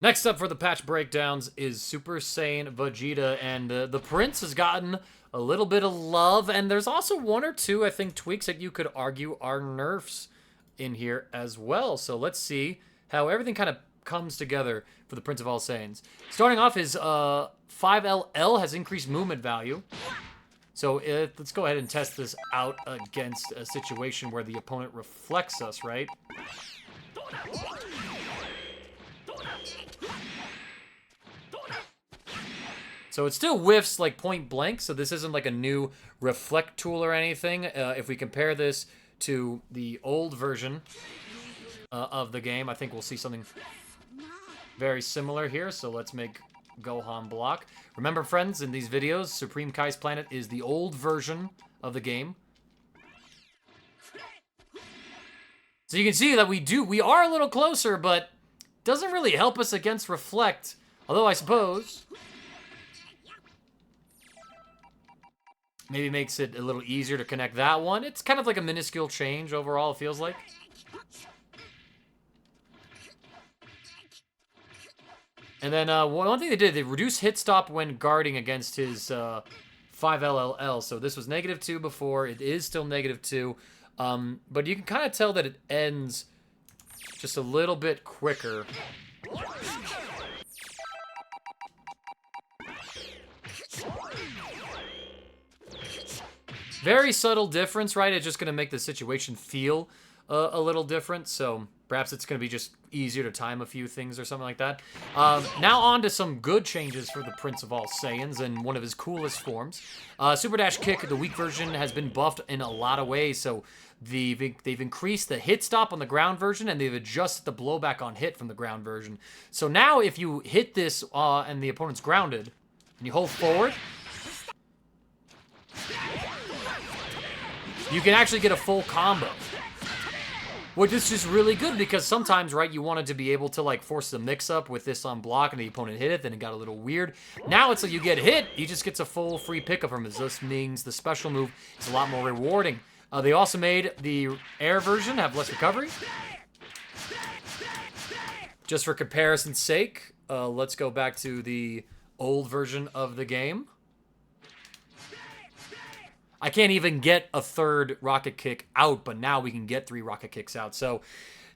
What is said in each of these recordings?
Next up for the patch breakdowns is Super Saiyan Vegeta, and the Prince has gotten a little bit of love, and there's also one or two, I think, tweaks that you could argue are nerfs in here as well. So let's see how everything kind of comes together for the Prince of All Saiyans. Starting off, his 5LL has increased movement value. So let's go ahead and test this out against a situation where the opponent reflects us, right? So it still whiffs like point blank, so this isn't like a new reflect tool or anything. If we compare this to the old version of the game, I think we'll see something very similar here. So let's make Gohan block. Remember, friends, in these videos, Supreme Kai's Planet is the old version of the game. So you can see that we are a little closer, but doesn't really help us against reflect. Although I suppose maybe makes it a little easier to connect that one. It's kind of like a minuscule change overall, it feels like. And then one thing they did, they reduced hit stop when guarding against his 5LLL. So this was -2 before. It is still -2. But you can kind of tell that it ends just a little bit quicker. Very subtle difference, right? It's just going to make the situation feel a little different. So perhaps it's going to be just easier to time a few things or something like that. Now on to some good changes for the Prince of All Saiyans and one of his coolest forms. Super Dash Kick, the weak version, has been buffed in a lot of ways. So they've increased the hit stop on the ground version, and they've adjusted the blowback on hit from the ground version. So now if you hit this and the opponent's grounded, and you hold forward, you can actually get a full combo. Which is just really good because sometimes, right, you wanted to be able to, like, force the mix-up with this on block and the opponent hit it, then it got a little weird. Now it's like you get hit, he just gets a full free pickup from it. This means the special move is a lot more rewarding. They also made the air version have less recovery. Just for comparison's sake, let's go back to the old version of the game. I can't even get a third rocket kick out, but now we can get 3 rocket kicks out. So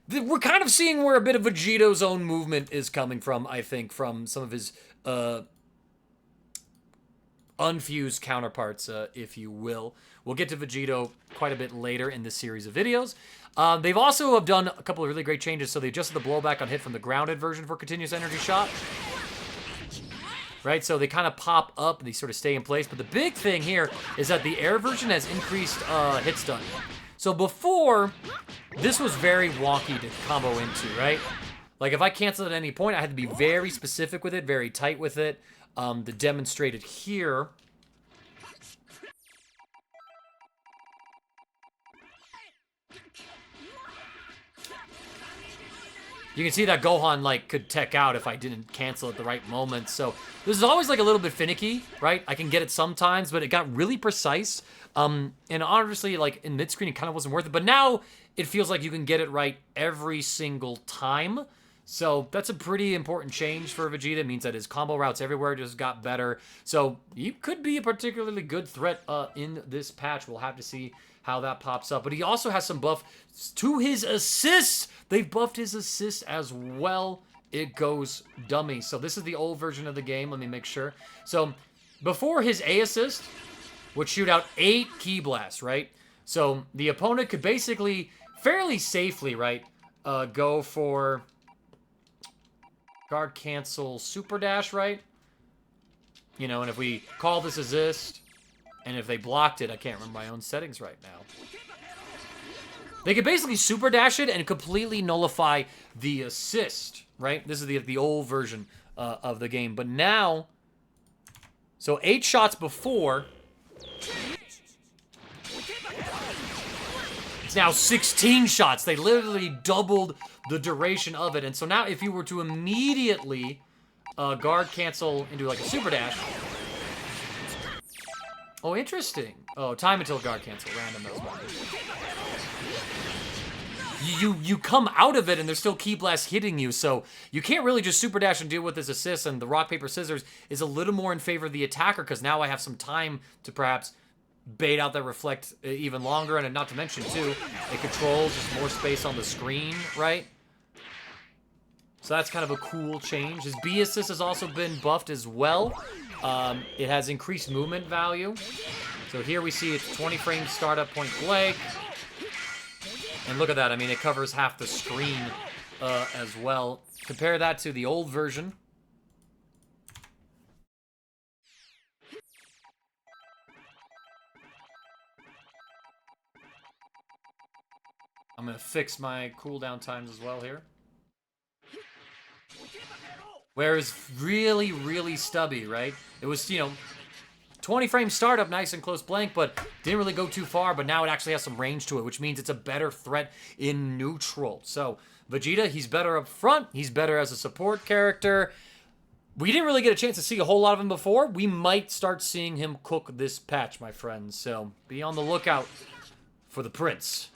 we're kind of seeing where a bit of Vegeto's own movement is coming from, I think, from some of his unfused counterparts, if you will. We'll get to Vegeto quite a bit later in this series of videos. They've also have done a couple of really great changes. So they adjusted the blowback on hit from the grounded version for continuous energy shot. Right, so they kind of pop up and they sort of stay in place. But the big thing here is that the air version has increased hit stun. So before, this was very wonky to combo into, right? Like if I canceled at any point, I had to be very specific with it, very tight with it. To demonstrate it here. You can see that Gohan, like, could tech out if I didn't cancel at the right moment. So this is always, like, a little bit finicky, right? I can get it sometimes, but it got really precise. And honestly, like, in mid-screen, it kind of wasn't worth it. But now it feels like you can get it right every single time. So that's a pretty important change for Vegeta. It means that his combo routes everywhere just got better. So he could be a particularly good threat in this patch. We'll have to see how that pops up. But he also has some buff to his assists. They've buffed his assist as well. It goes dummy. So this is the old version of the game. Let me make sure. So before his A assist would shoot out 8 ki blasts, right? So the opponent could basically fairly safely, right, go for guard cancel super dash, right? You know, and if we call this assist, and if they blocked it, I can't remember my own settings right now. They could basically super dash it and completely nullify the assist, right? This is the old version of the game. But now, so 8 shots before, it's now 16 shots. They literally doubled the duration of it. And so now if you were to immediately guard cancel into like a super dash. Oh, interesting. Oh, time until guard cancel. Random those ones. you come out of it and there's still Ki Blast hitting you, so you can't really just super dash and deal with his assist, and the rock, paper, scissors is a little more in favor of the attacker, because now I have some time to perhaps bait out that reflect even longer, and not to mention, too, it controls just more space on the screen, right? So that's kind of a cool change. His B assist has also been buffed as well. It has increased movement value. So here we see it's 20 frames startup point blank. And look at that. I mean, it covers half the screen as well. Compare that to the old version. I'm going to fix my cooldown times as well here. Whereas really, really stubby, right? It was, 20 frame startup, nice and close blank, but didn't really go too far, but now it actually has some range to it, which means it's a better threat in neutral. So, Vegeta, he's better up front. He's better as a support character. We didn't really get a chance to see a whole lot of him before. We might start seeing him cook this patch, my friends. So, be on the lookout for the Prince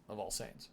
of All Saiyans.